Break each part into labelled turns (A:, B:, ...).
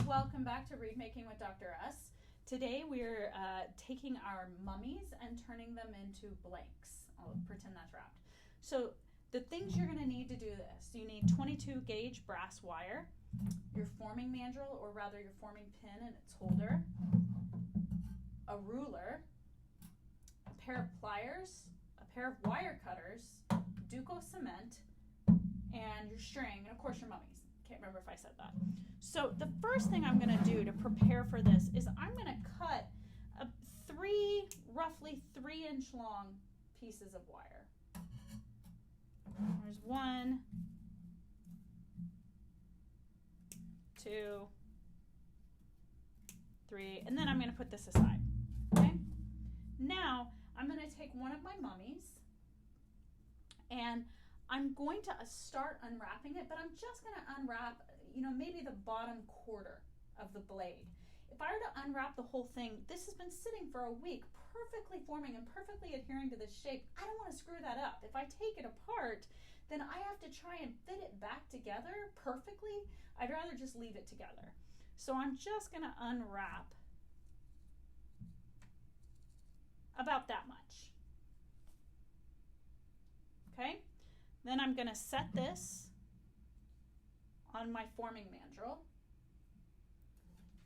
A: welcome back to Reed Making with Dr. S. Today we're taking our mummies and turning them into blanks. I'll pretend that's wrapped. So the things you're going to need to do this, you need 22 gauge brass wire, your forming mandrel, or rather your forming pin and its holder, a ruler, a pair of pliers, a pair of wire cutters, Duco cement, and your string, and of course your mummies. Can't remember if I said that. So the first thing I'm going to do to prepare for this is I'm going to cut roughly 3-inch long pieces of wire. There's 1, 2, 3, and then I'm going to put this aside. Okay? Now I'm going to take one of my mummies and I'm going to start unwrapping it, but I'm just going to unwrap, maybe the bottom quarter of the blade. If I were to unwrap the whole thing, this has been sitting for a week, perfectly forming and perfectly adhering to this shape. I don't want to screw that up. If I take it apart, then I have to try and fit it back together perfectly. I'd rather just leave it together. So I'm just going to unwrap about that much. Okay? Then I'm going to set this on my forming mandrel.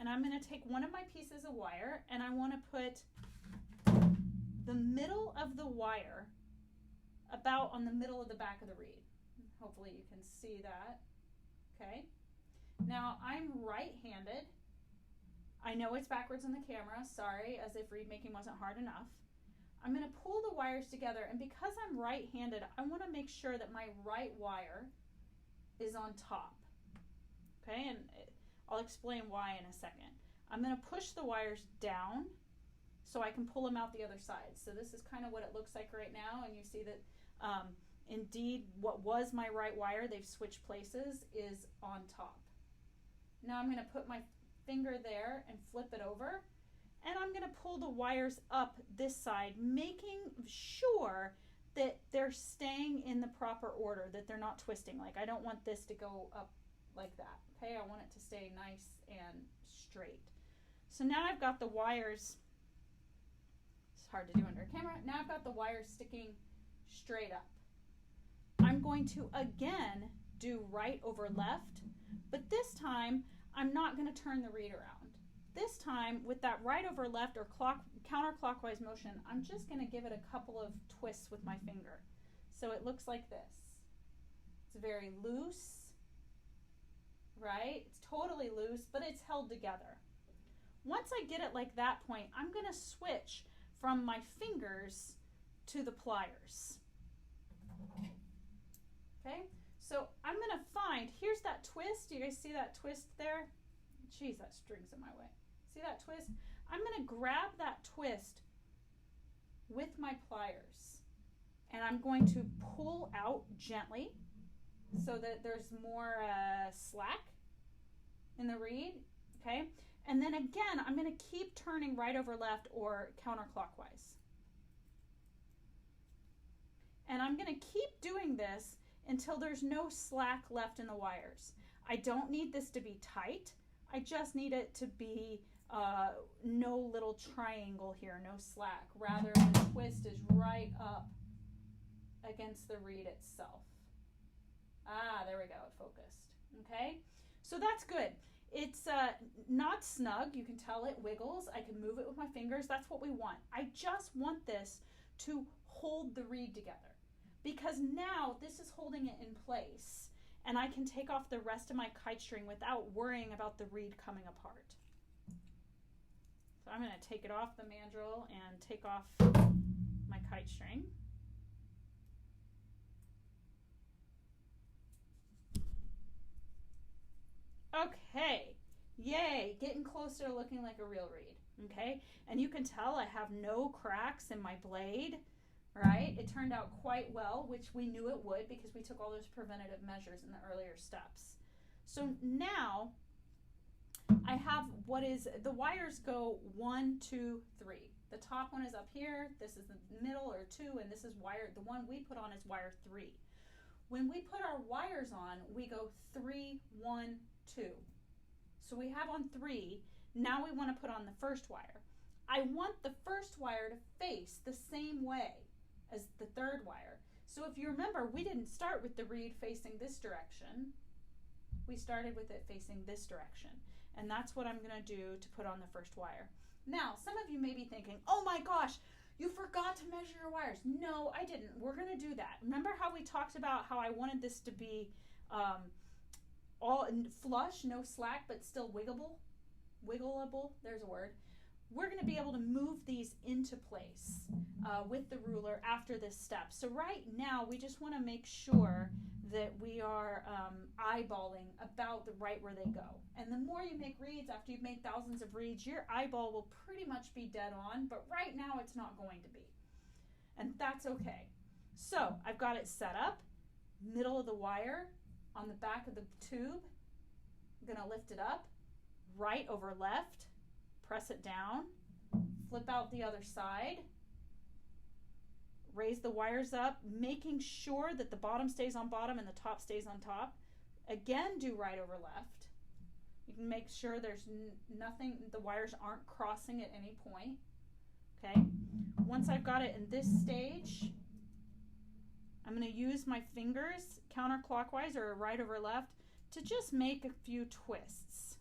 A: And I'm going to take one of my pieces of wire and I want to put the middle of the wire about on the middle of the back of the reed. Hopefully you can see that. Okay. Now I'm right-handed. I know it's backwards in the camera. Sorry, as if reed making wasn't hard enough. I'm going to pull the wires together, and because I'm right-handed, I want to make sure that my right wire is on top. Okay, and I'll explain why in a second. I'm going to push the wires down so I can pull them out the other side. So this is kind of what it looks like right now, and you see that indeed what was my right wire, they've switched places, is on top. Now I'm going to put my finger there and flip it over. And I'm going to pull the wires up this side, making sure that they're staying in the proper order, that they're not twisting. Like I don't want this to go up like that. Okay, I want it to stay nice and straight. So now I've got the wires, it's hard to do under camera, now I've got the wires sticking straight up. I'm going to again do right over left, but this time I'm not going to turn the reed around. This time, with that right over left or counterclockwise motion, I'm just going to give it a couple of twists with my finger. So it looks like this. It's very loose, right? It's totally loose, but it's held together. Once I get it like that point, I'm going to switch from my fingers to the pliers. Okay? So I'm going to find, here's that twist. Do you guys see that twist there? Geez, that string's in my way. See that twist? I'm going to grab that twist with my pliers and I'm going to pull out gently so that there's more slack in the reed, okay? And then again, I'm going to keep turning right over left or counterclockwise. And I'm going to keep doing this until there's no slack left in the wires. I don't need this to be tight. I just need it to be no little triangle here, no slack. Rather, the twist is right up against the reed itself. Ah, there we go, it focused. Okay, so that's good. It's not snug, you can tell it wiggles. I can move it with my fingers, that's what we want. I just want this to hold the reed together because now this is holding it in place. And I can take off the rest of my kite string without worrying about the reed coming apart. So I'm going to take it off the mandrel and take off my kite string. Okay, yay, getting closer to looking like a real reed, okay? And you can tell I have no cracks in my blade. Right? It turned out quite well, which we knew it would because we took all those preventative measures in the earlier steps. So now I have the wires go 1, 2, 3. The top one is up here, this is the middle or 2, and this is the one we put on is wire 3. When we put our wires on, we go 3, 1, 2. So we have on 3. Now we want to put on the first wire. I want the first wire to face the same way as the third wire. So if you remember, we didn't start with the reed facing this direction. We started with it facing this direction. And that's what I'm going to do to put on the first wire. Now, some of you may be thinking, oh my gosh, you forgot to measure your wires. No, I didn't. We're going to do that. Remember how we talked about how I wanted this to be all flush, no slack, but still wiggleable, there's a word. We're going to be able to move these into place with the ruler after this step. So right now, we just want to make sure that we are eyeballing about the right where they go. And the more you make reeds, after you've made thousands of reeds, your eyeball will pretty much be dead on, but right now it's not going to be. And that's okay. So I've got it set up, middle of the wire, on the back of the tube. I'm going to lift it up, right over left, press it down, flip out the other side, raise the wires up, making sure that the bottom stays on bottom and the top stays on top. Again, do right over left. You can make sure there's nothing, the wires aren't crossing at any point. Okay, once I've got it in this stage, I'm going to use my fingers counterclockwise or right over left to just make a few twists.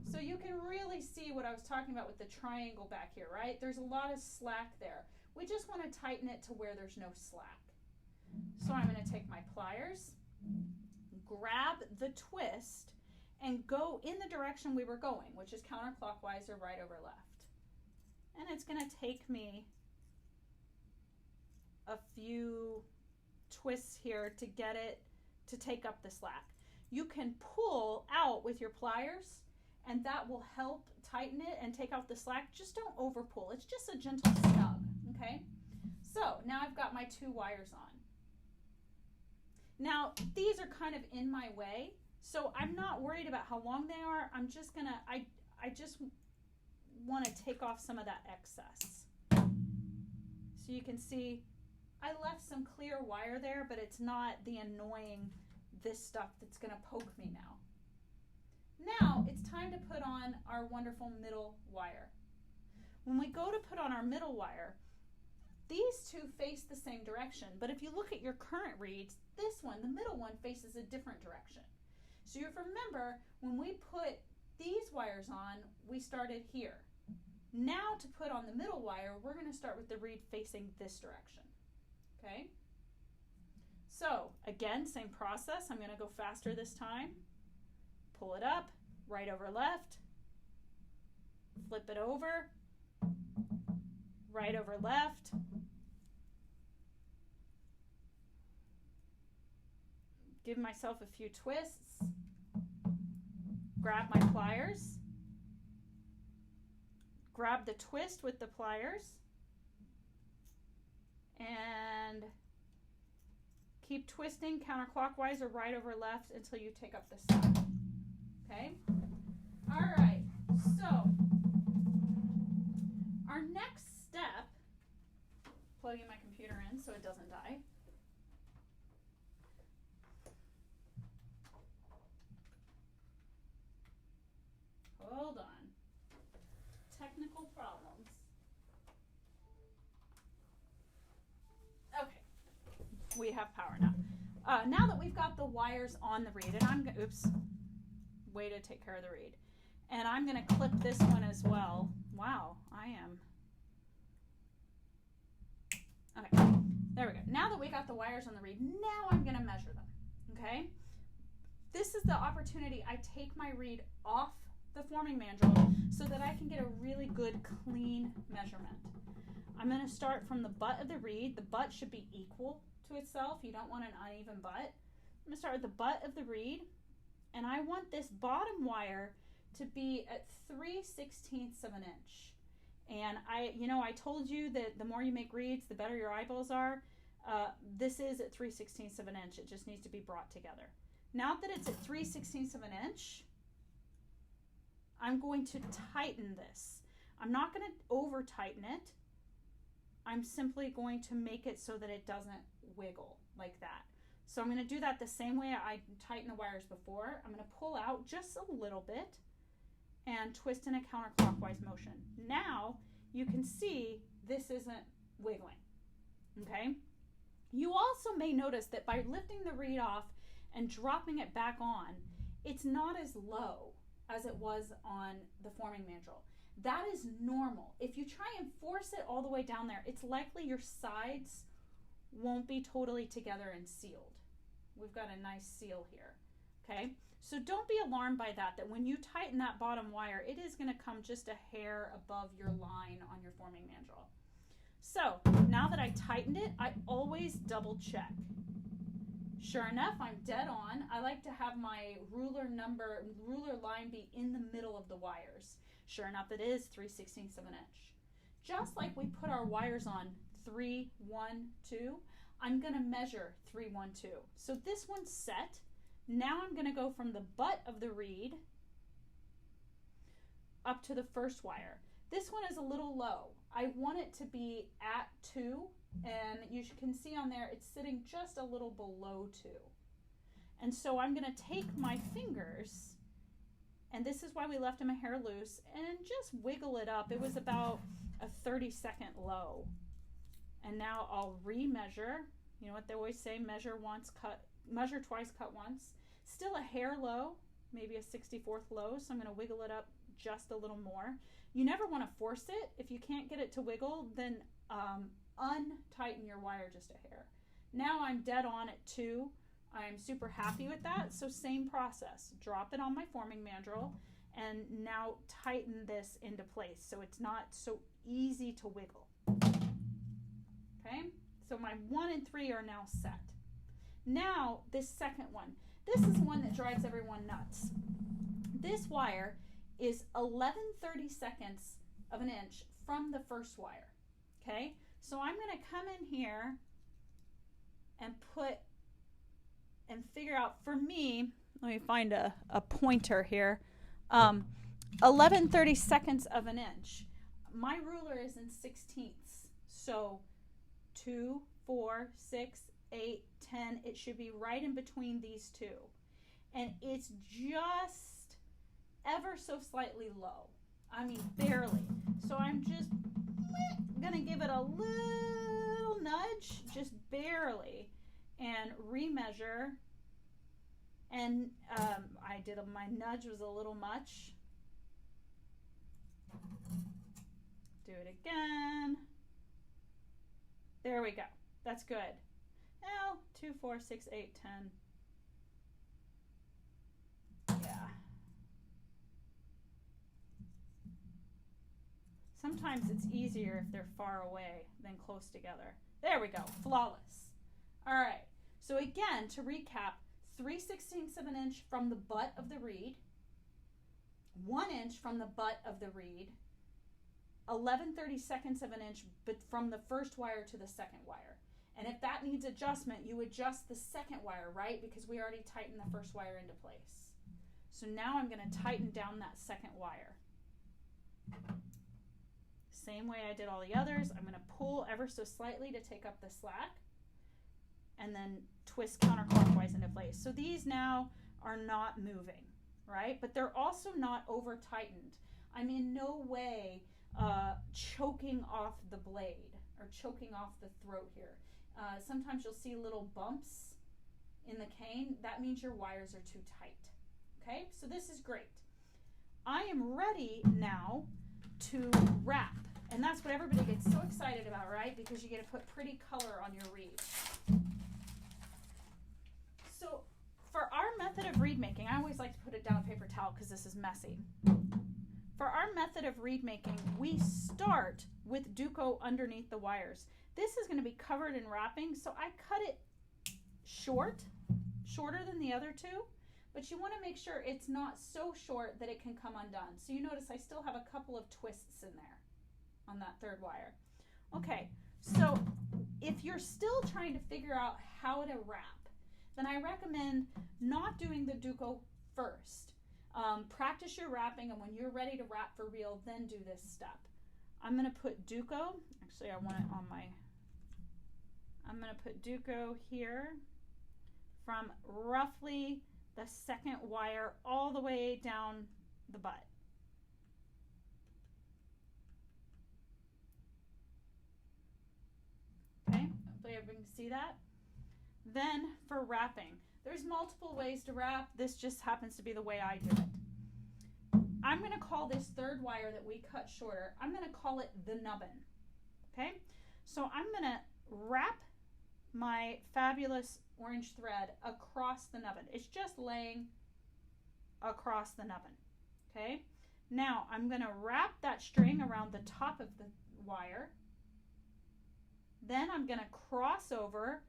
A: So you can really see what I was talking about with the triangle back here, right? There's a lot of slack there. We just want to tighten it to where there's no slack. So I'm going to take my pliers, grab the twist, and go in the direction we were going, which is counterclockwise or right over left. And it's going to take me a few twists here to get it to take up the slack. You can pull out with your pliers, and that will help tighten it and take out the slack. Just don't over pull. It's just a gentle snug, okay? So now I've got my 2 wires on. Now these are kind of in my way, so I'm not worried about how long they are. I'm just gonna, I just want to take off some of that excess. So you can see I left some clear wire there, but it's not the annoying this stuff that's going to poke me now. Now it's time to put on our wonderful middle wire. When we go to put on our middle wire, these 2 face the same direction, but if you look at your current reeds, this one, the middle one, faces a different direction. So you remember when we put these wires on, we started here. Now to put on the middle wire, we're going to start with the reed facing this direction. Okay? So again, same process. I'm going to go faster this time. Pull it up, right over left, flip it over, right over left, give myself a few twists, grab my pliers, grab the twist with the pliers, and keep twisting counterclockwise or right over left until you take up the slack. Okay? All right, so our next step, plugging my computer in so it doesn't die. Hold on. Technical problems. Okay, we have power now. Now that we've got the wires on the reed, and I'm gonna, oops, way to take care of the reed. And I'm gonna clip this one as well. Wow, I am. Okay, there we go. Now that we got the wires on the reed, now I'm gonna measure them, okay? This is the opportunity I take my reed off the forming mandrel so that I can get a really good clean measurement. I'm going to start from the butt of the reed. The butt should be equal to itself. You don't want an uneven butt. I'm going to start with the butt of the reed, and I want this bottom wire to be at 3/16 of an inch. And I told you that the more you make reeds, the better your eyeballs are. This is at 3/16 of an inch. It just needs to be brought together. Now that it's at 3/16 of an inch, I'm going to tighten this. I'm not going to over tighten it. I'm simply going to make it so that it doesn't wiggle like that. So I'm going to do that the same way I tightened the wires before. I'm going to pull out just a little bit and twist in a counterclockwise motion. Now you can see this isn't wiggling, okay? You also may notice that by lifting the reed off and dropping it back on, it's not as low as it was on the forming mandrel. That is normal. If you try and force it all the way down there, it's likely your sides won't be totally together and sealed. We've got a nice seal here, okay? So don't be alarmed by that when you tighten that bottom wire, it is going to come just a hair above your line on your forming mandrel. So now that I tightened it, I always double check. Sure enough, I'm dead on. I like to have my ruler line be in the middle of the wires. Sure enough, it is 3/16 of an inch. Just like we put our wires on 3, 1, 2, I'm going to measure 3, 1, 2. So this one's set. Now I'm going to go from the butt of the reed up to the first wire. This one is a little low. I want it to be at 2, and you can see on there it's sitting just a little below 2. And so I'm going to take my fingers, and this is why we left them a hair loose, and just wiggle it up. It was about a 30-second low. And now I'll remeasure. You know what they always say, measure twice, cut once. Still a hair low, maybe a 64th low, so I'm going to wiggle it up just a little more. You never want to force it. If you can't get it to wiggle, then untighten your wire just a hair. Now I'm dead on at 2. I'm super happy with that. So same process. Drop it on my forming mandrel and now tighten this into place so it's not so easy to wiggle. Okay, so my 1 and 3 are now set. Now this second one. This is one that drives everyone nuts. This wire is 11/32 of an inch from the first wire. Okay, so I'm going to come in here and figure out, for me, let me find a pointer here, 11/32 of an inch. My ruler is in 16ths, so 2, 4, 6, 8, 10, it should be right in between these two. And it's just ever so slightly low. I mean, barely. So I'm just going to give it a little nudge, just barely, and remeasure. And my nudge was a little much. Do it again. There we go. That's good. Now, 2, 4, 6, 8, 10. Yeah. Sometimes it's easier if they're far away than close together. There we go. Flawless. All right. So again, to recap, 3/16 of an inch from the butt of the reed, 1 inch from the butt of the reed, 11/32 of an inch but from the first wire to the second wire. And if that needs adjustment, you adjust the second wire, right? Because we already tightened the first wire into place. So now I'm going to tighten down that second wire. Same way I did all the others. I'm going to pull ever so slightly to take up the slack and then twist counterclockwise into place. So these now are not moving, right? But they're also not over tightened. I'm in no way choking off the blade or choking off the throat here. Sometimes you'll see little bumps in the cane. That means your wires are too tight. Okay, so this is great. I am ready now to wrap. And that's what everybody gets so excited about, right? Because you get to put pretty color on your reed. So for our method of reed making, I always like to put it down on paper towel because this is messy. For our method of reed making, we start with Duco underneath the wires. This is going to be covered in wrapping, so I cut it shorter than the other two, but you want to make sure it's not so short that it can come undone. So you notice I still have a couple of twists in there on that third wire. Okay, so if you're still trying to figure out how to wrap, then I recommend not doing the Duco first. Practice your wrapping, and when you're ready to wrap for real, then do this step. I'm going to put Duco, actually I want it on my, I'm going to put Duco here from roughly the second wire all the way down the butt. Okay, hopefully everybody can see that. Then for wrapping, there's multiple ways to wrap. This just happens to be the way I do it. I'm going to call this third wire that we cut shorter, I'm going to call it the nubbin. Okay, so I'm going to wrap my fabulous orange thread across the nubbin. It's just laying across the nubbin. Okay, now I'm going to wrap that string around the top of the wire. Then I'm going to cross over,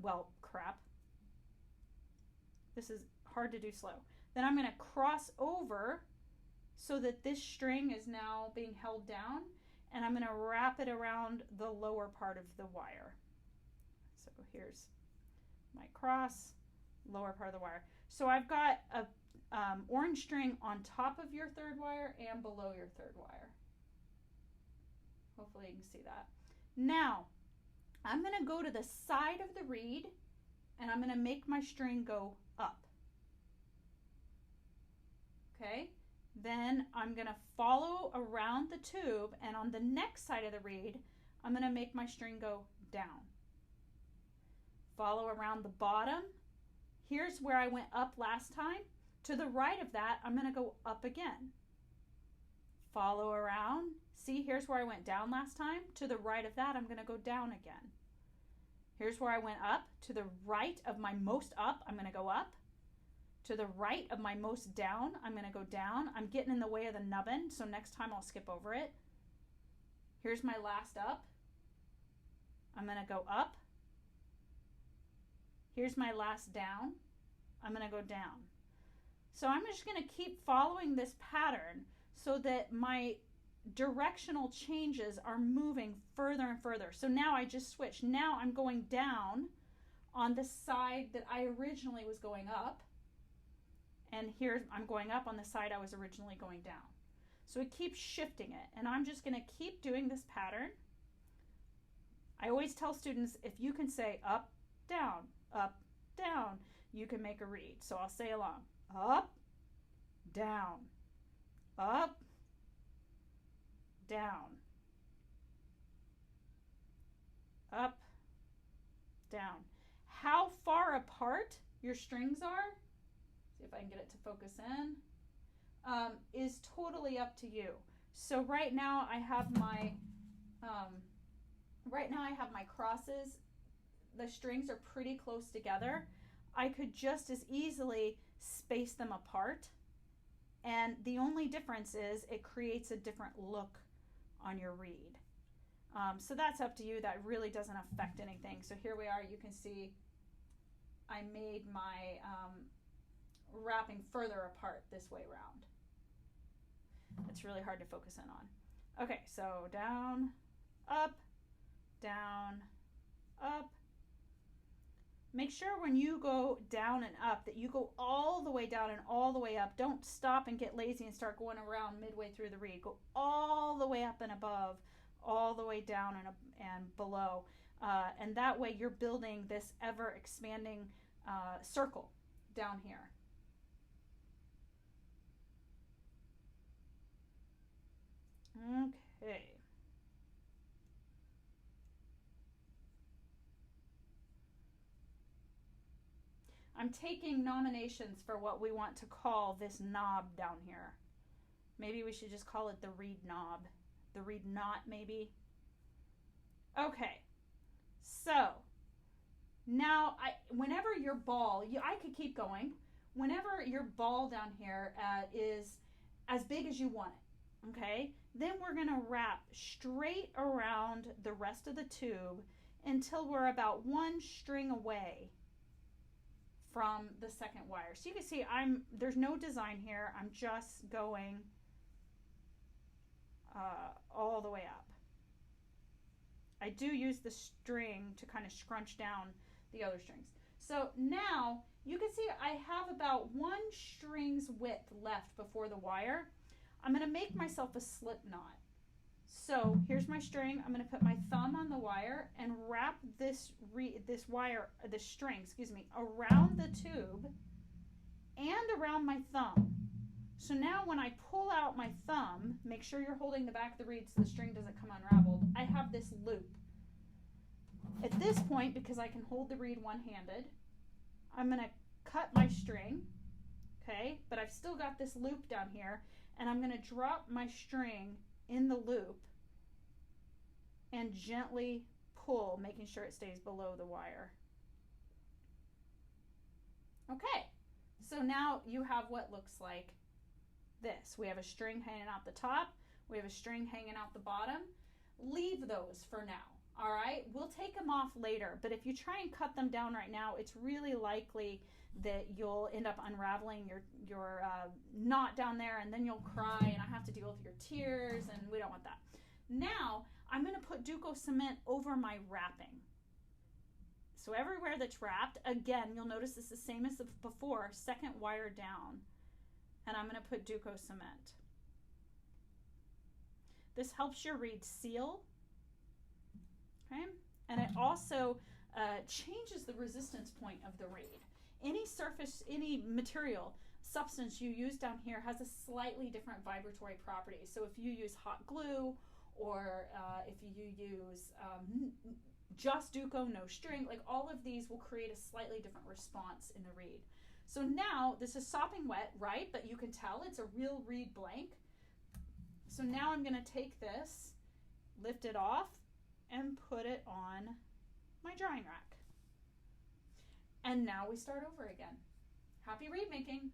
A: well, crap. This is hard to do slow. Then I'm going to cross over so that this string is now being held down, and I'm going to wrap it around the lower part of the wire. So here's my cross, lower part of the wire. So I've got a orange string on top of your third wire and below your third wire. Hopefully you can see that. Now, I'm going to go to the side of the reed and I'm going to make my string go up. Okay, then I'm going to follow around the tube, and on the next side of the reed, I'm going to make my string go down. Follow around the bottom. Here's where I went up last time. To the right of that, I'm going to go up again. Follow around. See, here's where I went down last time. To the right of that, I'm going to go down again. Here's where I went up. To the right of my most up, I'm going to go up. To the right of my most down, I'm going to go down. I'm getting in the way of the nubbin, so next time I'll skip over it. Here's my last up. I'm going to go up. Here's my last down. I'm going to go down. So I'm just going to keep following this pattern so that my directional changes are moving further and further. So now I just switched. Now I'm going down on the side that I originally was going up. And here I'm going up on the side I was originally going down. So it keeps shifting it. And I'm just going to keep doing this pattern. I always tell students, if you can say up, down, you can make a reed. So I'll say along. Up, down, up, down, up, down. How far apart your strings are, see if I can get it to focus in, is totally up to you. So right now I have my crosses. The strings are pretty close together. I could just as easily space them apart, and the only difference is it creates a different look on your reed. So that's up to you. That really doesn't affect anything. So here we are. You can see I made my wrapping further apart this way around. It's really hard to focus in on. Okay, so down, up, up. Make sure when you go down and up that you go all the way down and all the way up. Don't stop and get lazy and start going around midway through the reed. Go all the way up and above, all the way down and below. And that way you're building this ever expanding circle down here. Okay. I'm taking nominations for what we want to call this knob down here. Maybe we should just call it the reed knob. The reed knot, maybe. Okay. So, now, whenever your ball, I could keep going. Whenever your ball down here is as big as you want it, okay, then we're going to wrap straight around the rest of the tube until we're about one string away from the second wire. So you can see there's no design here. I'm just going all the way up. I do use the string to kind of scrunch down the other strings. So now you can see I have about one string's width left before the wire. I'm going to make myself a slip knot. So here's my string. I'm going to put my thumb on the wire and wrap this string, around the tube and around my thumb. So now when I pull out my thumb, make sure you're holding the back of the reed so the string doesn't come unraveled. I have this loop. At this point, because I can hold the reed one-handed, I'm going to cut my string, okay? But I've still got this loop down here, and I'm going to drop my string in the loop and gently pull, making sure it stays below the wire. Okay, so now you have what looks like this. We have a string hanging out the top. We have a string hanging out the bottom. Leave those for now, all right? We'll take them off later, but if you try and cut them down right now, it's really likely that you'll end up unraveling your knot down there, and then you'll cry, and I have to deal with your tears, and we don't want that. Now, I'm going to put Duco cement over my wrapping. So everywhere that's wrapped, again, you'll notice it's the same as before, second wire down. And I'm going to put Duco cement. This helps your reed seal, okay? And it also changes the resistance point of the reed. Any surface, any material, substance you use down here has a slightly different vibratory property. So if you use hot glue, or if you use just Duco, no string, like all of these will create a slightly different response in the reed. So now this is sopping wet, right? But you can tell it's a real reed blank. So now I'm going to take this, lift it off, and put it on my drying rack. And now we start over again. Happy reed making!